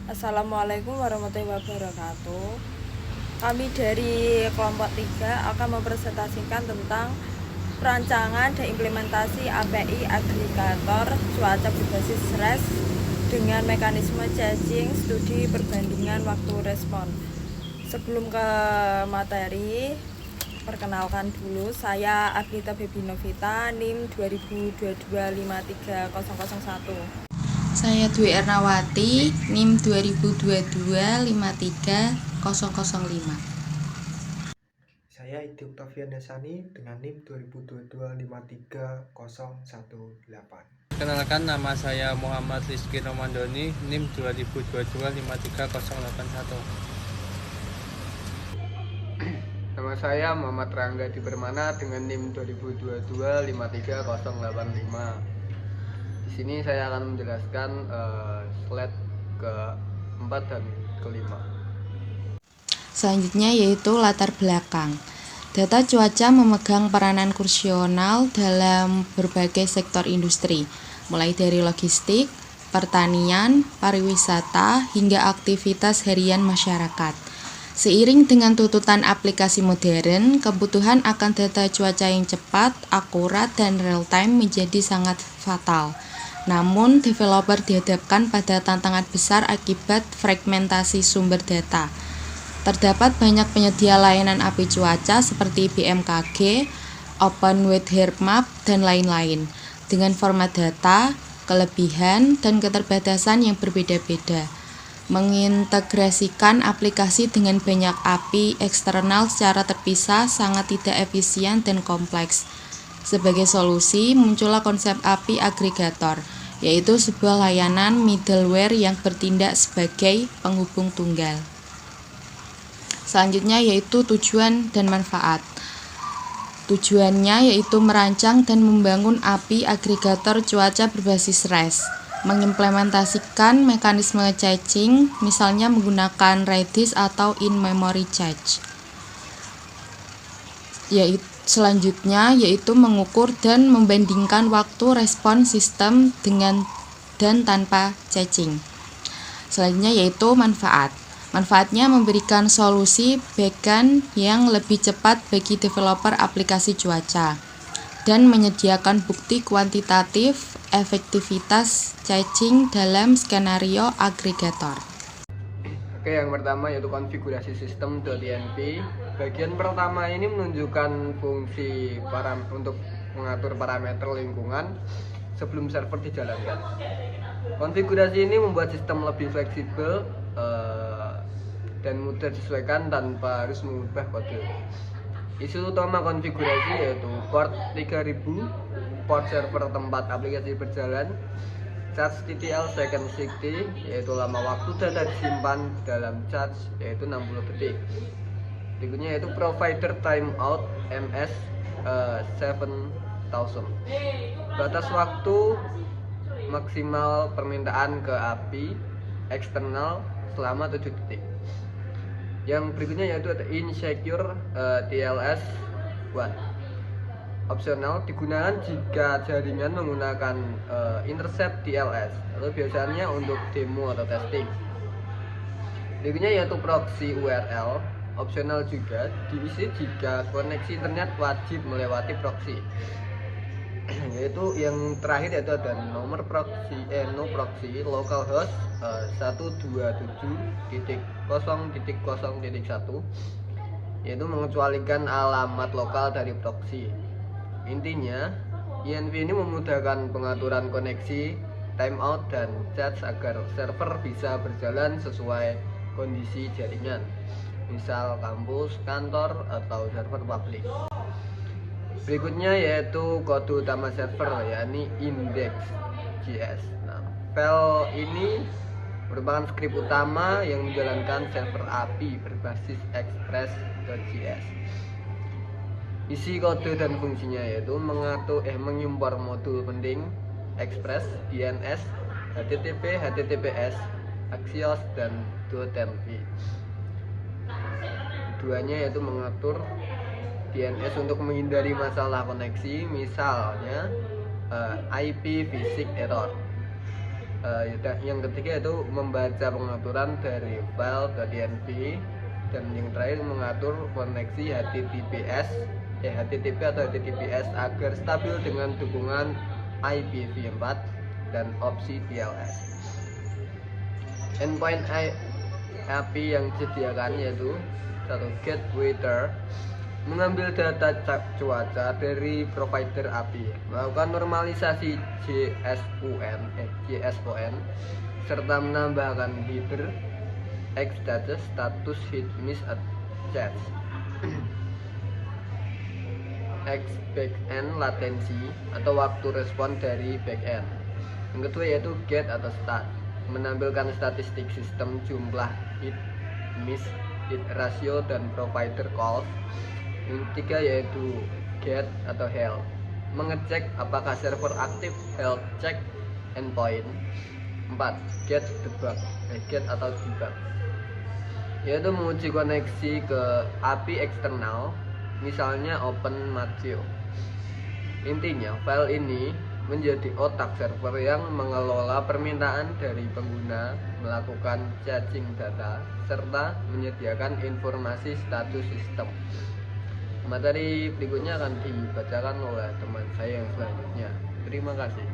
Assalamualaikum warahmatullahi wabarakatuh. Kami dari kelompok 3 akan mempresentasikan tentang perancangan dan implementasi API agregator cuaca berbasis RES dengan mekanisme caching studi perbandingan waktu respon. Sebelum ke materi, perkenalkan dulu, saya Agnita Baby Novita, NIM 2022-53001. Saya Dwi Ernawati, NIM 2022-53005. Saya Idi Octavian Desani dengan NIM 2022-53018. Perkenalkan, nama saya Muhammad Rizky Romandoni, NIM 2022-53081. Nama saya Muhammad Rangga Dipermana dengan NIM 2022-53085. Di sini saya akan menjelaskan slide ke-4 dan ke-5. Selanjutnya yaitu latar belakang. Data cuaca memegang peranan krusial dalam berbagai sektor industri, mulai dari logistik, pertanian, pariwisata, hingga aktivitas harian masyarakat. Seiring dengan tuntutan aplikasi modern, kebutuhan akan data cuaca yang cepat, akurat, dan real-time menjadi sangat fatal. Namun, developer dihadapkan pada tantangan besar akibat fragmentasi sumber data. Terdapat banyak penyedia layanan API cuaca seperti BMKG, OpenWeatherMap, dan lain-lain, dengan format data, kelebihan, dan keterbatasan yang berbeda-beda. Mengintegrasikan aplikasi dengan banyak API eksternal secara terpisah sangat tidak efisien dan kompleks. Sebagai solusi, muncullah konsep API agregator, yaitu sebuah layanan middleware yang bertindak sebagai penghubung tunggal. Selanjutnya yaitu tujuan dan manfaat. Tujuannya yaitu merancang dan membangun API agregator cuaca berbasis RES, mengimplementasikan mekanisme caching, misalnya menggunakan Redis atau in-memory cache. Selanjutnya yaitu mengukur dan membandingkan waktu respon sistem dengan dan tanpa caching. Selanjutnya yaitu manfaat. Manfaatnya memberikan solusi backend yang lebih cepat bagi developer aplikasi cuaca dan menyediakan bukti kuantitatif efektivitas caching dalam skenario agregator. Oke, yang pertama yaitu konfigurasi sistem.inp. Bagian pertama ini menunjukkan fungsi untuk mengatur parameter lingkungan sebelum server dijalankan. Konfigurasi ini membuat sistem lebih fleksibel dan mudah disesuaikan tanpa harus mengubah kode. Isu utama konfigurasi yaitu port 3000, port server tempat aplikasi berjalan, charge TTL second 60, yaitu lama waktu data disimpan dalam charge yaitu 60 detik. Berikutnya yaitu provider timeout MS 7000. Batas waktu maksimal permintaan ke API eksternal selama 7 detik. Yang berikutnya yaitu ada insecure TLS 1. Opsional digunakan jika jaringan menggunakan intercept TLS atau biasanya untuk demo atau testing. Berikutnya yaitu proxy URL, opsional juga diisi jika koneksi internet wajib melewati proxy. Yaitu yang terakhir yaitu ada nomor proxy no proxy localhost 127.0.0.1, yaitu mengecualikan alamat lokal dari proxy. Intinya, INV ini memudahkan pengaturan koneksi, timeout, dan charge agar server bisa berjalan sesuai kondisi jaringan, misal kampus, kantor, atau server publik. Berikutnya yaitu kode utama server, yakni index.js. Nah, file ini merupakan skrip utama yang menjalankan server API berbasis express.js. Isi kode dan fungsinya yaitu mengimpor modul penting, Express, DNS, HTTP, HTTPS, Axios, dan .env. Keduanya yaitu mengatur DNS untuk menghindari masalah koneksi, misalnya IP physics error. Yang ketiga itu membaca pengaturan dari file.env, dan yang terakhir mengatur koneksi HTTP atau HTTPS agar stabil dengan dukungan IPv4 dan opsi TLS. Endpoint API yang disediakan yaitu satu gateway mengambil data cuaca dari provider API, melakukan normalisasi JSON serta menambahkan header status hit miss adjust backend latensi atau waktu respon dari backend. Yang kedua yaitu get atau stat, menampilkan statistik sistem jumlah hit miss hit ratio dan provider calls. Yang ketiga yaitu get atau health, mengecek apakah server aktif, health check endpoint. 4. Get atau debug, yaitu menguji koneksi ke API eksternal, misalnya OpenMargio. Intinya, file ini menjadi otak server yang mengelola permintaan dari pengguna, melakukan caching data, serta menyediakan informasi status sistem. Materi berikutnya akan dibacakan oleh teman saya yang selanjutnya. Terima kasih.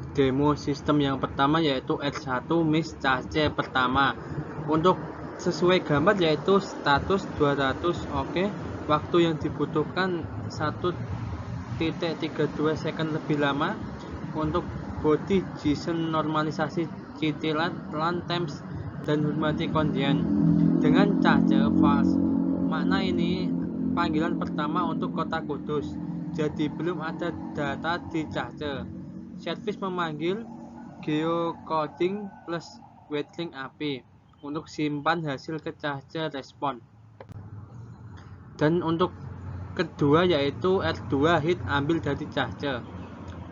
Demo sistem yang pertama yaitu R1 miss cache pertama. Untuk sesuai gambar yaitu status 200. Oke. Waktu yang dibutuhkan 1.32 second lebih lama. Untuk body JSON normalisasi citilat LAN times dan hormati kondian dengan cache false. Makna ini panggilan pertama untuk kota Kudus, jadi belum ada data di cache. Service memanggil geocoding plus waitlink API untuk simpan hasil ke cache respon. Dan untuk kedua yaitu R2 hit ambil dari cache.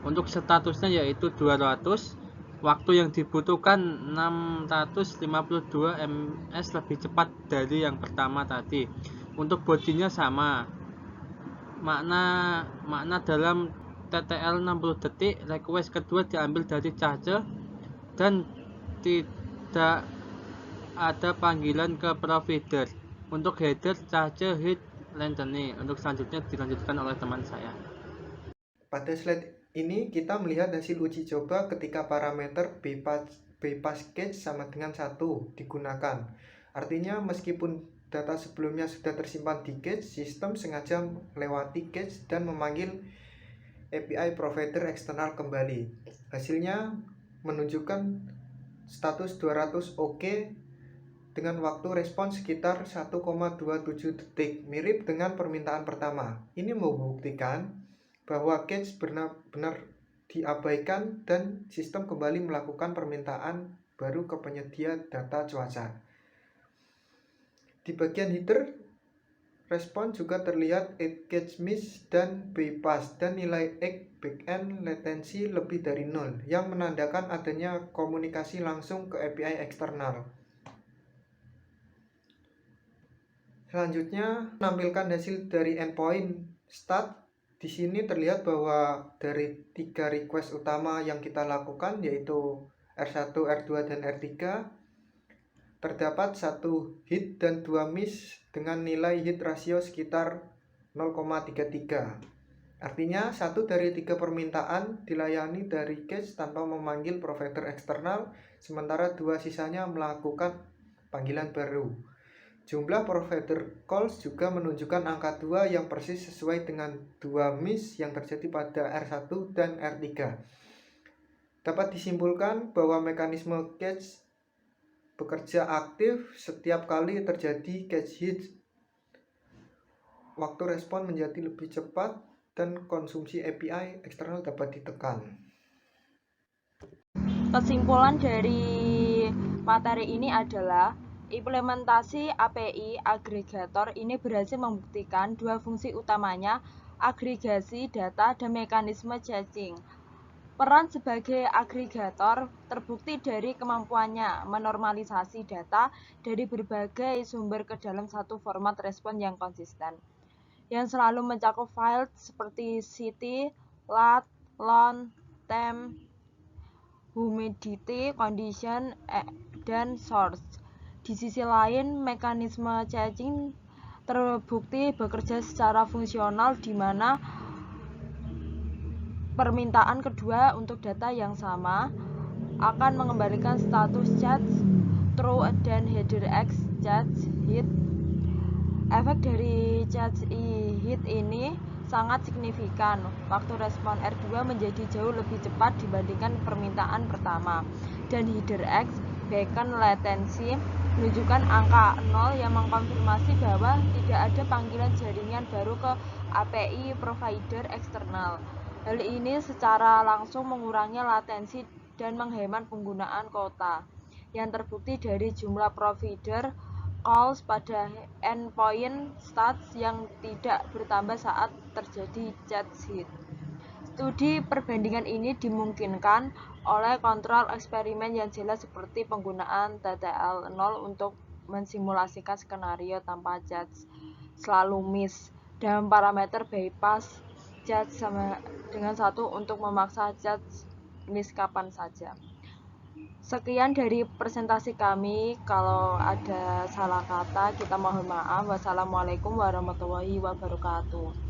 Untuk statusnya yaitu 200, waktu yang dibutuhkan 652 ms lebih cepat dari yang pertama tadi. Untuk bodinya sama. Makna dalam TTL 60 detik, request kedua diambil dari cache dan tidak ada panggilan ke provider. Untuk header cache hit lengthening. Untuk selanjutnya dilanjutkan oleh teman saya. Pada slide ini kita melihat hasil uji coba ketika parameter bypass cache sama dengan 1 digunakan. Artinya meskipun data sebelumnya sudah tersimpan di cache, sistem sengaja melewati cache dan memanggil API provider eksternal kembali. Hasilnya menunjukkan status 200 OK dengan waktu respon sekitar 1,27 detik, mirip dengan permintaan pertama. Ini membuktikan bahwa cache benar-benar diabaikan dan sistem kembali melakukan permintaan baru ke penyedia data cuaca. Di bagian header, respon juga terlihat cache miss dan bypass, dan nilai backend latensi lebih dari 0 yang menandakan adanya komunikasi langsung ke API eksternal. Selanjutnya menampilkan hasil dari endpoint stat. Di sini terlihat bahwa dari 3 request utama yang kita lakukan yaitu R1, R2 dan R3, terdapat 1 hit dan 2 miss dengan nilai hit rasio sekitar 0,33. Artinya 1 dari 3 permintaan dilayani dari cache tanpa memanggil provider eksternal, sementara 2 sisanya melakukan panggilan baru. Jumlah provider calls juga menunjukkan angka 2 yang persis sesuai dengan 2 miss yang terjadi pada R1 dan R3. Dapat disimpulkan bahwa mekanisme cache bekerja aktif setiap kali terjadi cache hit. Waktu respon menjadi lebih cepat dan konsumsi API eksternal dapat ditekan. Kesimpulan dari materi ini adalah implementasi API agregator ini berhasil membuktikan 2 fungsi utamanya, agregasi data dan mekanisme caching. Peran sebagai agregator terbukti dari kemampuannya menormalisasi data dari berbagai sumber ke dalam satu format respon yang konsisten, yang selalu mencakup file seperti city, lat, lon, temp, humidity, condition, dan source. Di sisi lain, mekanisme caching terbukti bekerja secara fungsional di mana permintaan kedua untuk data yang sama akan mengembalikan status cache true dan header X cache hit. Efek dari cache hit ini sangat signifikan. Waktu respon R2 menjadi jauh lebih cepat dibandingkan permintaan pertama. Dan header X beacon latency menunjukkan angka 0 yang mengkonfirmasi bahwa tidak ada panggilan jaringan baru ke API provider eksternal. Hal ini secara langsung mengurangi latensi dan menghemat penggunaan kuota yang terbukti dari jumlah provider calls pada endpoint stats yang tidak bertambah saat terjadi cache hit. Studi perbandingan ini dimungkinkan oleh kontrol eksperimen yang jelas seperti penggunaan TTL 0 untuk mensimulasikan skenario tanpa cache selalu miss dan parameter bypass cache sama dengan 1 untuk memaksa cache miss kapan saja. Sekian dari presentasi kami. Kalau ada salah kata kita mohon maaf. Wassalamualaikum warahmatullahi wabarakatuh.